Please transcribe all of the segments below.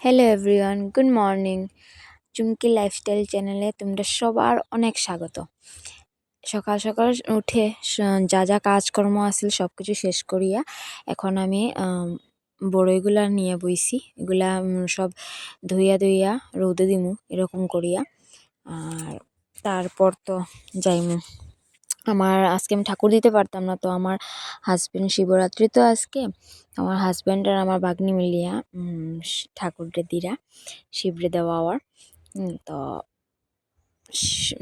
Hello everyone, good morning. Chumki lifestyle চ্যানেলে তোমরা সবার অনেক স্বাগত। সকাল সকাল উঠে যা যা কাজকর্ম আছিল সব কিছু শেষ করিয়া এখন আমি বড়ইগুলা নিয়ে বইছি। এগুলা সব ধুইয়া রৌদে দিমু এরকম করিয়া। আর তারপর তো যাইমু। আমার আজকে আমি ঠাকুর দিতে পারতাম না, তো আমার হাজব্যান্ড, শিবরাত্রি তো আজকে, আমার হাজব্যান্ড আর আমার বাগনি মিলিয়া ঠাকুররে দিরা শিবরে দেওয়া আওয়ার। তো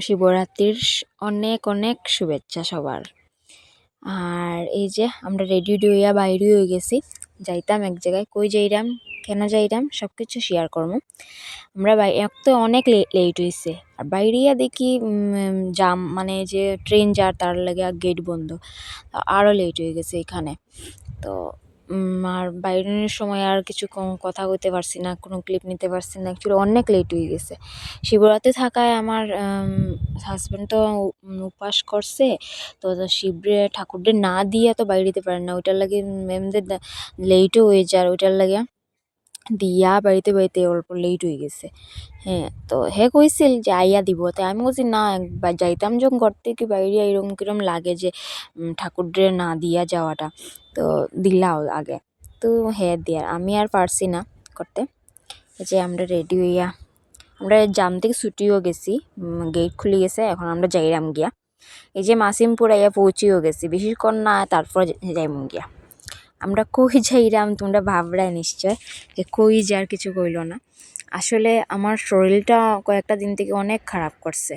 শিবরাত্রির অনেক অনেক শুভেচ্ছা সবার। আর এই যে আমরা রেডি হইয়া বাইরে হয়ে গেছি, যাইতাম এক জায়গায়। কই যাইরাম, কেন যাইরাম, সব কিছু শেয়ার করবো। আমরা এক তো অনেক লেট হয়েছে, আর বাইরিয়া দেখি জাম, মানে যে ট্রেন যার তার লাগে গেট বন্ধ, আরও লেট হয়ে গেছে এখানে। তো আর বাইরের সময় আর কিছু কথা কইতে পারছি না, কোনো ক্লিপ নিতে পারছি না, অ্যাকচুয়ালি অনেক লেট হয়ে গেছে। শিবরাত্রি থাকায় আমার হাজব্যান্ড তো উপাস করছে, তো শিবরে ঠাকুরদের না দিয়ে তো বাইরে দিতে পারে না, ওইটার লাগে ম্যামদের লেটও হয়ে যায়, ওইটার লাগে দিয়া বাড়িতে অল্প লেট হয়ে গেছে। হ্যাঁ, তো হে কইছিল যে আইয়া দিব, তাই আমি বলছি না, যাইতাম যখন ঘর থেকে বাইরে এরকম কিরম লাগে যে ঠাকুররে না দিয়া যাওয়াটা, তো দিলাও আগে। তো হ্যাঁ দিয়ে আমি আর পারছি না করতে। যে আমরা রেডি হইয়া আমরা জাম থেকে ছুটিও গেছি, গেট খুলে গেছে, এখন আমরা যাইরাম গিয়া। এই যে মাসিমপুর আইয়া পৌঁছিও গেছি, বেশিক্ষণ না, তারপর যাইম গিয়া। আমরা কই যাইরাম তোমরা ভাবরাই নিশ্চয় যে কই যার কিছু কইল না। আসলে আমার শরীরটা কয়েকটা দিন থেকে অনেক খারাপ করছে,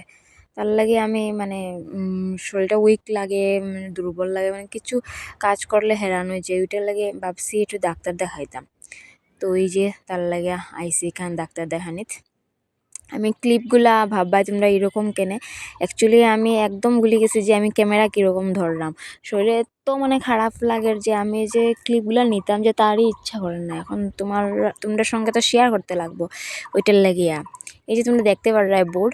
তার লাগে আমি মানে শরীরটা উইক লাগে, দুর্বল লাগে, মানে কিছু কাজ করলে হেরান হয়ে যায়, ওইটার লাগে ভাবছি একটু ডাক্তার দেখাইতাম। তো ওই যে তার লাগে আইসি খান ডাক্তার দেখানিত। আমি ক্লিপগুলা ভাববা তোমরা এরকম কেনে, অ্যাকচুয়ালি আমি একদম ভুলে গেছি যে আমি ক্যামেরা কীরকম ধরলাম। শরীরে এত মানে খারাপ লাগে যে আমি যে ক্লিপগুলো নিতাম যে তারই ইচ্ছা করে না এখন। তোমরা সঙ্গে তো শেয়ার করতে লাগবো, ওইটার লাগিয়া। এই যে তোমরা দেখতে পারো বোর্ড,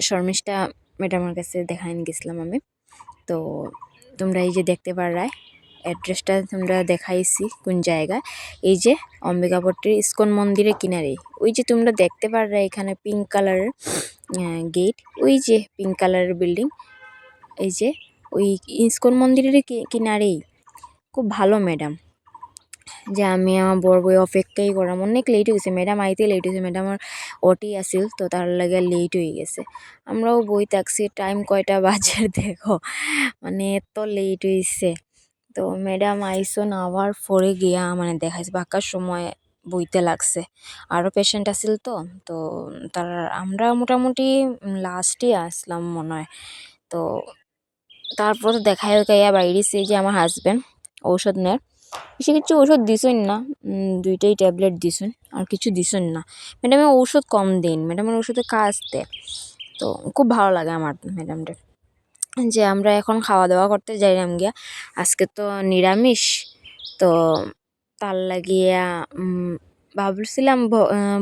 শর্মিষ্ঠা ম্যাডামের কাছে দেখাই গেছিলাম আমি। তো তোমরা এই যে দেখতে পারায় অ্যাড্রেসটা তোমরা দেখাইছি কোন জায়গায়। এই যে অম্বিকাপট্টির ইস্কন মন্দিরের কিনারে, ওই যে তোমরা দেখতে পাররা এখানে পিঙ্ক কালারের গেট, ওই যে পিঙ্ক কালারের বিল্ডিং, এই যে ওই ইস্কন মন্দিরের কিনারেই। খুব ভালো ম্যাডাম, যে আমি আমার বড় বই অপেক্ষাই করাম, অনেক লেট হয়ে গেছে, ম্যাডাম আইতে লেট হয়েছে, ম্যাডামের ওটি আসিল, তো তার লাগে লেট হয়ে গেছে। আমরাও বই থাকছি, টাইম কয়টা বাজে দেখো, মানে এত লেট হয়েছে। তো ম্যাডাম আইসন আবার পরে গিয়া মানে দেখাইছে, বাক্কার সময় বইতে লাগছে, আরও পেশেন্ট আসিল। তো তো তার আমরা মোটামুটি লাস্টে আসলাম মনে হয়। তো তারপর দেখাই গাইয়া বাইরেছে যে আমার হাজব্যান্ড ঔষধ নেয়, বেশি কিছু ঔষধ দিছেন না, দুইটাই ট্যাবলেট দিছেন, আর কিছু দিছেন না। ম্যাডামের ঔষধ কম দিন, ম্যাডামের ওষুধে কাজ দেয়। তো খুব ভালো লাগে আমার ম্যাডামদের। যে আমরা এখন খাওয়া দাওয়া করতে যাইলাম গিয়া, আজকে তো নিরামিষ, তো তার লাগিয়া ভাবছিলাম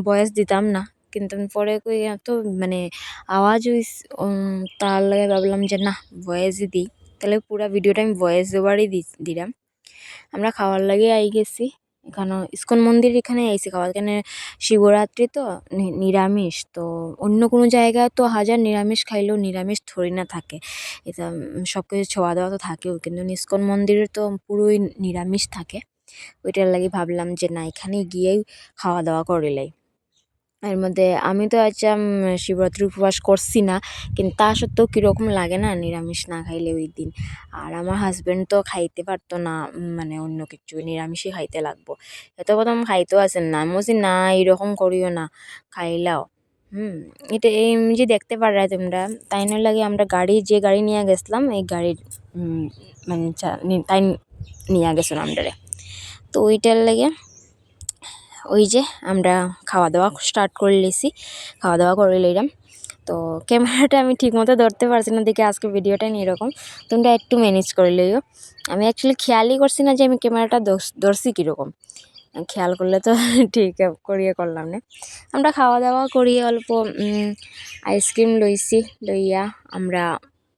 ভয়েস দিতাম না, কিন্তু পরে কই তো মানে আওয়াজ তার লাগে ভাবলাম যে না, ভয়েসই দিই, তাহলে পুরো ভিডিওটা আমি ভয়েস ওভারই দিলাম। আমরা খাওয়ার লাগে আই গেছি এখানে ইস্কন মন্দির, এখানে আইসি খাওয়ার, এখানে শিবরাত্রি তো নিরামিষ। তো অন্য কোনো জায়গায় তো হাজার নিরামিষ খাইলেও নিরামিষ থরি না থাকে, এটা সব কিছু ছোঁয়া দেওয়া তো থাকেও, কিন্তু ইস্কন মন্দিরে তো পুরোই নিরামিষ থাকে। ওইটার লাগে ভাবলাম যে না, এখানে গিয়েই খাওয়া দাওয়া করিলাই। এর মধ্যে আমি তো আচ্ছা শিবরাত্রি উপবাস করছি না, কিন্তু তা সত্ত্বেও কীরকম লাগে না নিরামিষ না খাইলে ওই দিন। আর আমার হাজব্যান্ড তো খাইতে পারতো না, মানে অন্য কিছু নিরামিষই খাইতে লাগবো। এত প্রথম খাইতেও আসেন না, আমি বলছি না এরকম করিও না, খাইলাও। এটা এই যে দেখতে পারা তোমরা, তাই না লাগে আমরা যে গাড়ি নিয়ে গেছিলাম, এই গাড়ির মানে তাই নিয়ে গেছিলাম আমরা। তো ওইটার লাগে ওই যে আমরা খাওয়া দাওয়া স্টার্ট করে লেছি, খাওয়া দাওয়া করে লইলাম। তো ক্যামেরাটা আমি ঠিক মতো ধরতে পারছি না, দেখে আজকে ভিডিওটা নিয়ে এরকম, তোমরা একটু ম্যানেজ করে লইও। আমি অ্যাকচুয়ালি খেয়ালই করছি না যে আমি ক্যামেরাটা ধরছি কীরকম, খেয়াল করলে তো ঠিক করিয়ে করলাম না। আমরা খাওয়া দাওয়া করিয়ে অল্প আইসক্রিম লইয়া আমরা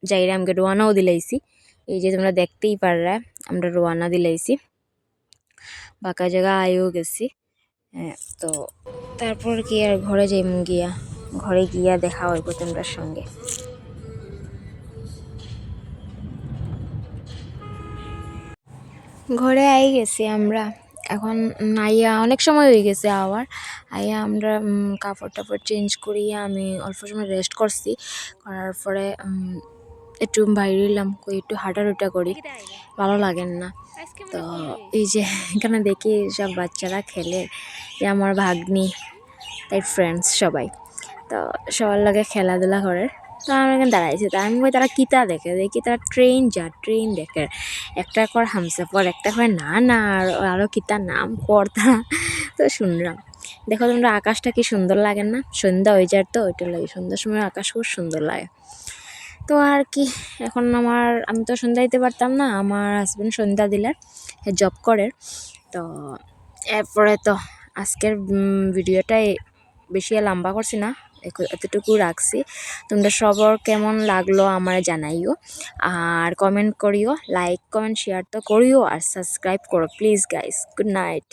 যাইরামকে রোয়ানাও দিলাইছি। এই যে তোমরা দেখতেই পাররা আমরা রোয়ানা দিলাইছি, বাঁকা জায়গা আইও গেছি। হ্যাঁ, তো তারপর কি আর ঘরে যাইম গিয়া, ঘরে গিয়া দেখা হইব তোমরার সঙ্গে। ঘরে আই গেছি আমরা এখন। আইয়া অনেক সময় হয়ে গেছে আবার। আইয়া আমরা কাপড় টাপড় চেঞ্জ করিয়া আমি অল্প সময় রেস্ট করছি, করার পরে একটু বাইরে এলাম, কই একটু হাঁটাহুটা করি, ভালো লাগেন না। তো এই যে এখানে দেখি সব বাচ্চারা খেলে, যে আমার ভাগ্নি তাই ফ্রেন্ডস সবাই, তো সবার লাগে খেলাধুলা করে। তো আমি এখানে দাঁড়াইছি, তা আমি কই তারা কিতা দেখে, দেখি তারা ট্রেন দেখে। একটা কর হামসাফার, একটা কয় না না আরও কিতা নাম কর তারা। তো শুনলাম, দেখো তোমরা আকাশটা কি সুন্দর লাগে না, সন্ধ্যা হয়ে যায় তো ওইটা লাগে, সন্ধ্যার সময় আকাশ খুব সুন্দর লাগে। তো আর কি, এখন আমি তো সন্ধ্যা দিতে পারতাম না, আমার হাজব্যান্ড সন্ধ্যা দিলে জব করে। তো এরপরে তো আজকের ভিডিওটাই বেশি লম্বা করছি না, এতটুকু রাখছি। তোমরা সবার কেমন লাগলো আমার জানাইও, আর কমেন্ট করিও, লাইক কমেন্ট শেয়ার তো করিও, আর সাবস্ক্রাইব করো প্লিজ গাইস। Good night.